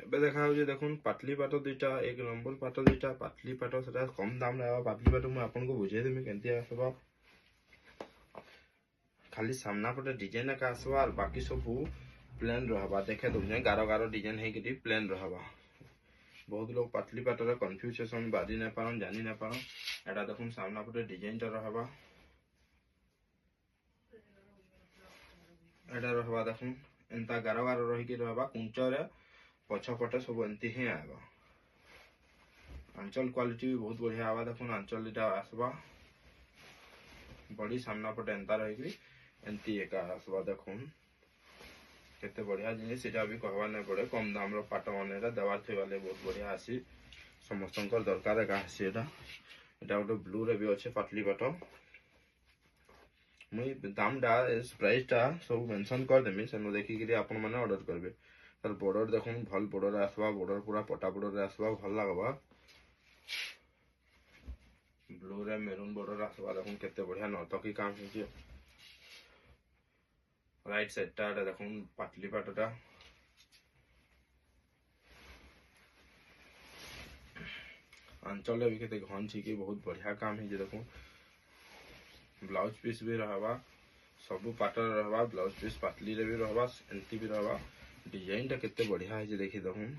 ଏବେ ଦେଖା ହଉଛି ଦେଖୁନ୍ ପାଟଲି ପାଟ ଦୁଇଟା एक नंबर पाट दुईटा पाटली पाट सेटा कम दाम रहबा पाटली पाट मु आपन को बुझे देमी केंती आसबा खाली सामना पटे डिजाइन का आसबा और बाकी सब प्लेन रहबा देखे दुनिया गारो गारो डिजाइन है कि प्लेन रहबा बहुत लोग पाटली पाट रे कंफ्यूजन बाजी न पारन जानि न पारन एटा देखुन सामना पटे डिजाइन टा रहबा एटा रहबा देखुन एंता गारो गारो रही कि रहबा कुंच रे पछ पटे सब एंती ही आबा आंचल क्वालिटी भी बहुत बढ़िया आवा देखुन आंचल इटा आसबा बड़ी सामना पटे एंता रही कि एंती एका आसबा देखुन केते बढ़िया जिनिस इटा भी कहबा नै पड़े कम दाम रो पाट मानेरा देवार थे वाले बहुत बढ़िया आसी समस्तंकर दरकार का आसी एटा एटा गोटे ब्लू रे भी अच्छे पाटली पाट मुई दाम डा प्राइस टा सब मेंशन कर देमी सेनो देखि कि आपन माने ऑर्डर करबे तर बॉर्डर देखुन भल बॉर्डर आसबा बॉर्डर पूरा पटा बॉर्डर आसबा भल लागबा ब्लू रे मेरून बॉर्डर आसबा देखुन केते बढ़िया नर्तकी काम होची राइट साइड टा देखुन पाटली पाटटा आंचल भी केते घन छी कि बहुत बढ़िया काम है जे देखुन ब्लाउज पीस भी रहबा सब पाटर रहबा ब्लाउज पीस पाटली रे भी रहबा एंती भी रहबा डिजाइन टा केते बढ़िया है जे देखि देखुन